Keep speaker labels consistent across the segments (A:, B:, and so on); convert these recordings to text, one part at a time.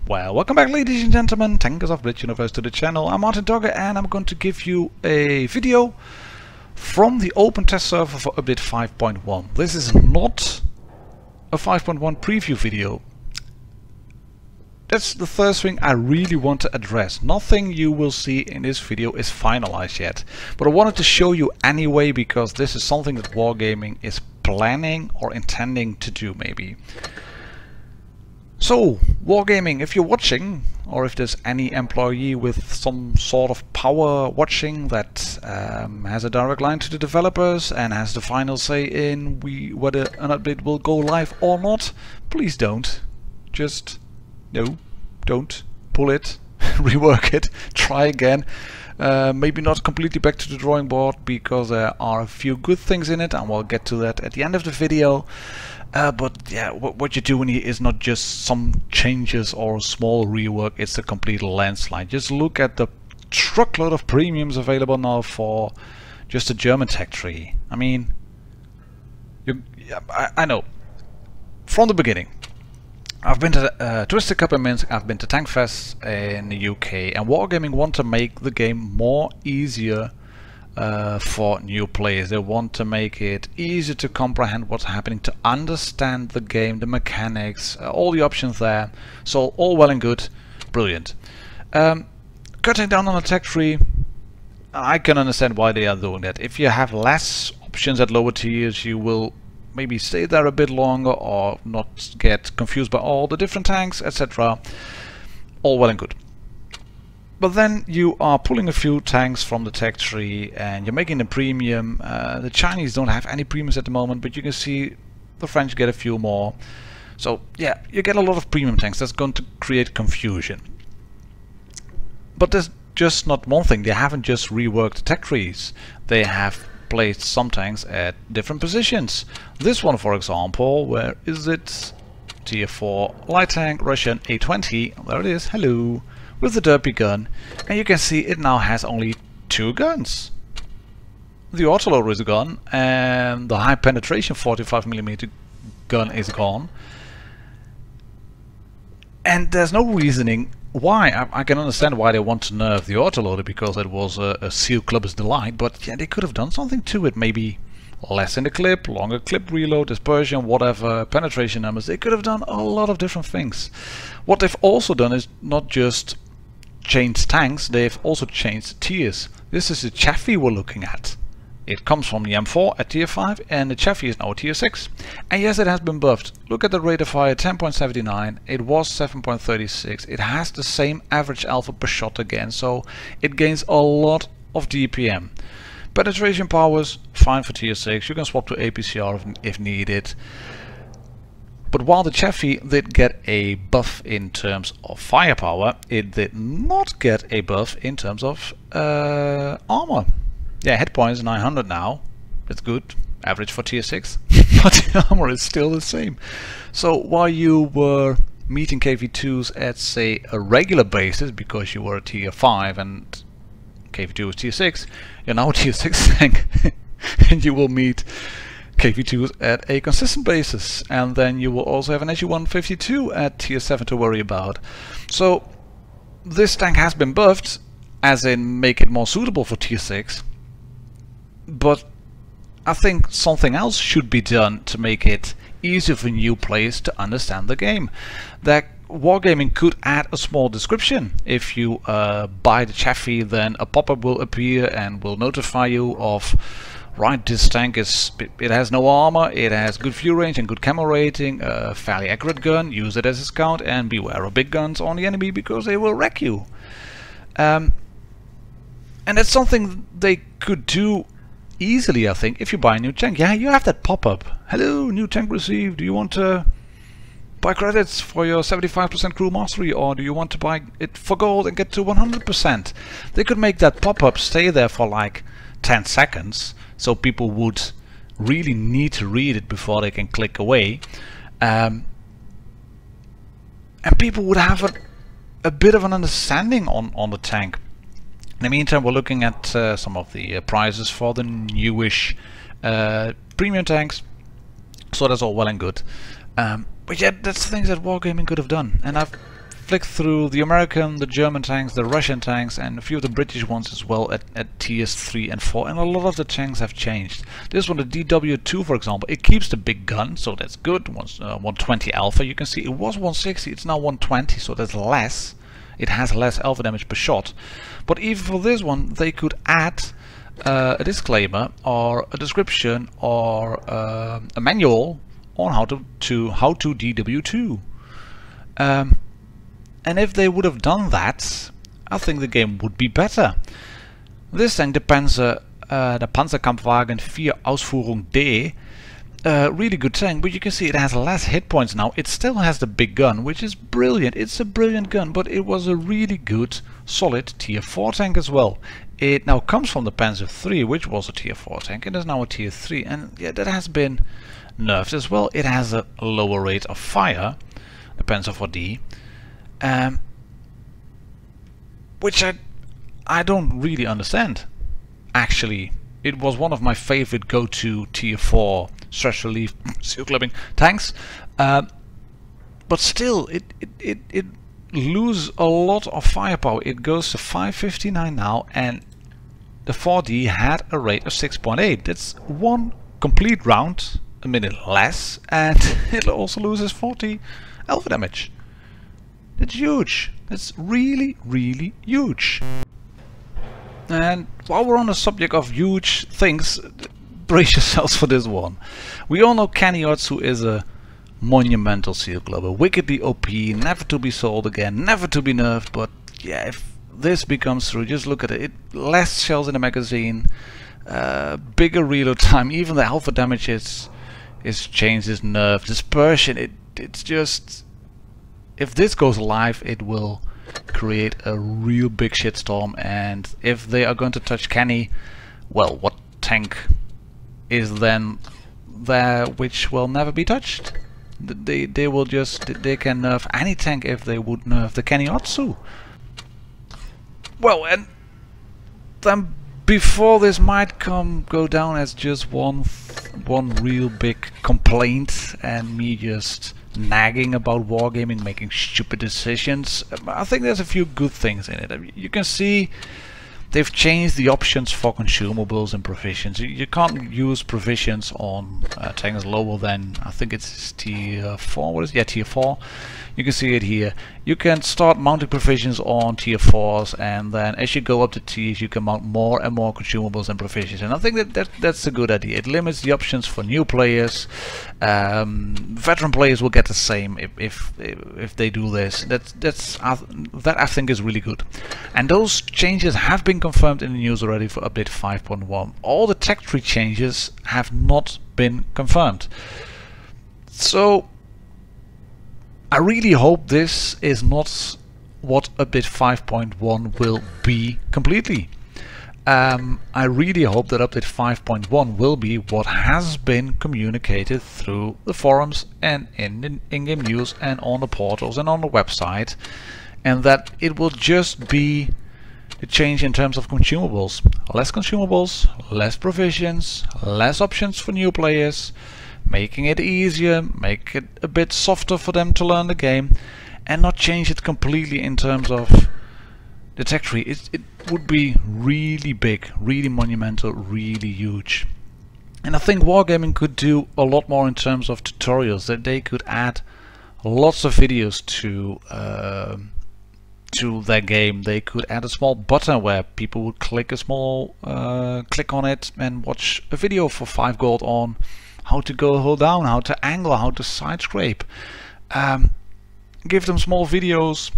A: Well, welcome back, ladies and gentlemen, Tankers of Blitz Universe, to the channel. I'm Martindogger, and I'm going to give you a video from the open test server for update 5.1. This is not a 5.1 preview video. That's the first thing I really want to address. Nothing you will see in this video is finalized yet, but I wanted to show you anyway because this is something that Wargaming is planning or intending to do maybe. So, Wargaming, if you're watching, or if there's any employee with some sort of power watching that has a direct line to the developers and has the final say in whether an update will go live or not, please don't. Just, no, don't. Pull it, rework it, try again. Maybe not completely back to the drawing board because there are a few good things in it, and we'll get to that at the end of the video. But yeah, what you're doing here is not just some changes or a small rework, it's a complete landslide. Just look at the truckload of premiums available now for just a German tech tree. I mean, I know, from the beginning, I've been to Twisted Cup in Minsk, I've been to Tankfest in the UK, and Wargaming want to make the game more easier for new players. They want to make it easier to comprehend what's happening, to understand the game, the mechanics, all the options there. So all well and good, brilliant. Cutting down on the tech tree, I can understand why they are doing that. If you have less options at lower tiers, you will maybe stay there a bit longer or not get confused by all the different tanks, etc. All well and good. But then you are pulling a few tanks from the tech tree and you're making a premium. The Chinese don't have any premiums at the moment, but you can see the French get a few more. So yeah, you get a lot of premium tanks. That's going to create confusion. But there's just not one thing. They haven't just reworked the tech trees. They have placed some tanks at different positions. This one, for example, where is it? Tier 4 light tank, Russian A20. There it is. Hello. With the derpy gun, and you can see it now has only 2 guns. The autoloader is gone, and the high penetration 45mm gun is gone. And there's no reasoning why. I can understand why they want to nerf the autoloader, because it was a seal clubber's delight, but yeah, they could have done something to it. Maybe less in the clip, longer clip reload, dispersion, whatever, penetration numbers. They could have done a lot of different things. What they've also done is not just changed tanks, they've also changed tiers. This is the Chaffee we're looking at. It comes from the M4 at tier 5, and the Chaffee is now tier 6. And yes, it has been buffed. Look at the rate of fire, 10.79. It was 7.36. It has the same average alpha per shot again, so it gains a lot of DPM. Penetration powers, fine for tier 6. You can swap to APCR if needed. But while the Chaffee did get a buff in terms of firepower, it did not get a buff in terms of armor. Yeah, hit points 900 now. That's good. Average for tier 6. But the armor is still the same. So while you were meeting KV2s at, say, a regular basis, because you were a tier 5 and KV2 was tier 6, you're now a tier 6 tank. And you will meet KV2s at a consistent basis, and then you will also have an SU-152 at tier 7 to worry about. So this tank has been buffed, as in make it more suitable for tier 6, but I think something else should be done to make it easier for new players to understand the game. That Wargaming could add a small description. If you buy the Chaffee, then a pop-up will appear and will notify you of, right, this tank it has no armor, it has good fuel range and good camo rating, a fairly accurate gun, use it as a scout, and beware of big guns on the enemy because they will wreck you. And that's something they could do easily, I think, if you buy a new tank. Yeah, you have that pop-up. Hello, new tank received. Do you want to buy credits for your 75% crew mastery, or do you want to buy it for gold and get to 100%? They could make that pop-up stay there for like 10 seconds. So people would really need to read it before they can click away. And people would have a bit of an understanding on the tank. In the meantime, we're looking at some of the prices for the newish premium tanks. So that's all well and good. But yeah, that's the things that Wargaming could have done. And I've flick through the American, the German tanks, the Russian tanks, and a few of the British ones as well at tiers 3 and 4, and a lot of the tanks have changed. This one, the DW2 for example, it keeps the big gun, so that's good. 120 alpha, you can see it was 160, it's now 120, so that's less. It has less alpha damage per shot. But even for this one, they could add a disclaimer or a description or a manual on how to DW2. And if they would have done that, I think the game would be better. This tank, the Panzerkampfwagen 4 Ausführung D, really good tank, but you can see it has less hit points now. It still has the big gun, which is brilliant. It's a brilliant gun, but it was a really good, solid tier 4 tank as well. It now comes from the Panzer III, which was a tier 4 tank, and is now a tier 3, and yeah, that has been nerfed as well. It has a lower rate of fire, the Panzer IV-D, which I don't really understand. Actually, it was one of my favorite go-to tier 4 stress relief seal clipping tanks, but still it loses a lot of firepower. It goes to 559 now, and the 4D had a rate of 6.8. That's one complete round a minute less, and it also loses 40 alpha damage. That's huge. That's really, really huge. And while we're on the subject of huge things, brace yourselves for this one. We all know Kenny Otsu is a monumental seal clubber, wickedly OP, never to be sold again, never to be nerfed. But yeah, if this becomes true, just look at it. Less shells in the magazine, bigger reload time, even the alpha damage is changed, is nerfed. Dispersion, it's just, if this goes live, it will create a real big shitstorm. And if they are going to touch Kenny, well, what tank is then there which will never be touched? They will just, they can nerf any tank if they would nerf the Kenny Otsu. Well, and then before this might go down as just one real big complaint and me just nagging about Wargaming making stupid decisions, I think there's a few good things in it. I mean, you can see they've changed the options for consumables and provisions. You can't use provisions on tanks lower than, I think it's tier 4. What is it? Yeah, tier 4. You can see it here. You can start mounting provisions on tier 4s, and then as you go up the tiers, you can mount more and more consumables and provisions. And I think that's a good idea. It limits the options for new players. Veteran players will get the same if they do this. That I think is really good. And those changes have been confirmed in the news already for update 5.1. All the tech tree changes have not been confirmed. So I really hope this is not what update 5.1 will be completely. I really hope that update 5.1 will be what has been communicated through the forums and in in-game news and on the portals and on the website, and that it will just be the change in terms of consumables. Less consumables, less provisions, less options for new players, making it easier, make it a bit softer for them to learn the game, and not change it completely in terms of the tech tree. It would be really big, really monumental, really huge. And I think Wargaming could do a lot more in terms of tutorials, that they could add lots of videos to their game. They could add a small button where people would click click on it and watch a video for 5 gold on how to go hold down, how to angle, how to side scrape. Give them small videos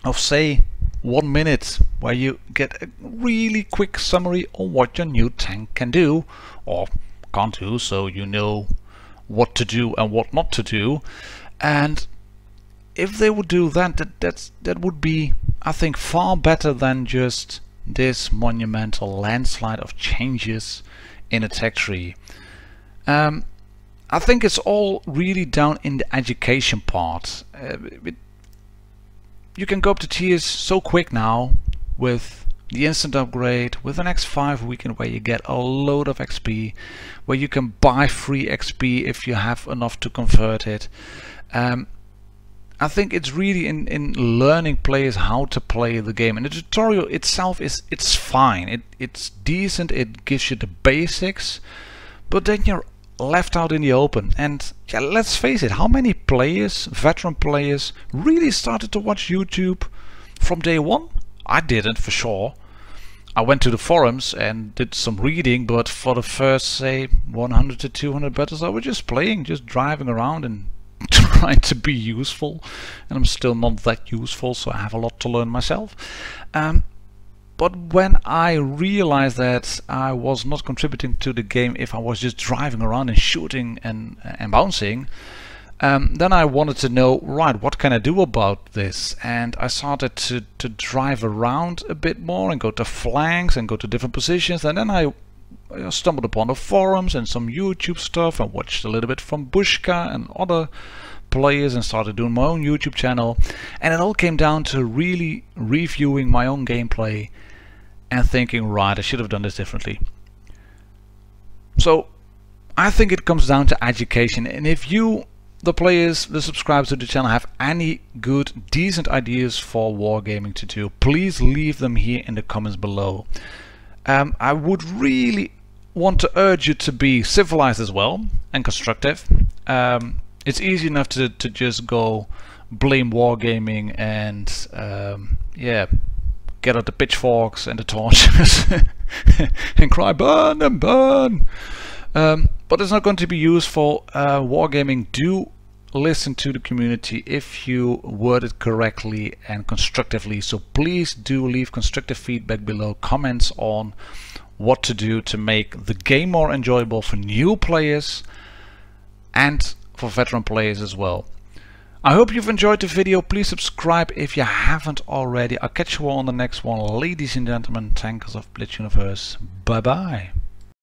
A: of say 1 minute where you get a really quick summary on what your new tank can do or can't do, so you know what to do and what not to do. And if they would do that would be, I think, far better than just this monumental landslide of changes in a tech tree. I think it's all really down in the education part. You can go up to tiers so quick now with the instant upgrade, with an X5 weekend where you get a load of XP, where you can buy free XP if you have enough to convert it. I think it's really in learning players how to play the game. And the tutorial itself it's fine. It's decent. It gives you the basics, but then you're left out in the open. And yeah, let's face it, how many players, veteran players, really started to watch YouTube from day one? I didn't, for sure. I went to the forums and did some reading, but for the first, say, 100 to 200 battles, I was just playing, just driving around and trying to be useful. And I'm still not that useful, so I have a lot to learn myself. But when I realized that I was not contributing to the game if I was just driving around and shooting and bouncing, then I wanted to know, right, what can I do about this? And I started to drive around a bit more and go to flanks and go to different positions. And then I stumbled upon the forums and some YouTube stuff and watched a little bit from Bushka and other players and started doing my own YouTube channel. And it all came down to really reviewing my own gameplay and thinking, right, I should have done this differently. So I think it comes down to education. And if you, the players, the subscribers to the channel, have any good, decent ideas for wargaming to do, please leave them here in the comments below. I would really want to urge you to be civilized as well and constructive. It's easy enough to just go blame wargaming and yeah, get out the pitchforks and the torches and cry burn them, burn. But it's not going to be useful. Wargaming, do listen to the community if you word it correctly and constructively. So please do leave constructive feedback below, comments on what to do to make the game more enjoyable for new players and for veteran players as well. I hope you've enjoyed the video. Please subscribe if you haven't already. I'll catch you all on the next one. Ladies and gentlemen, tankers of Blitz Universe. Bye bye.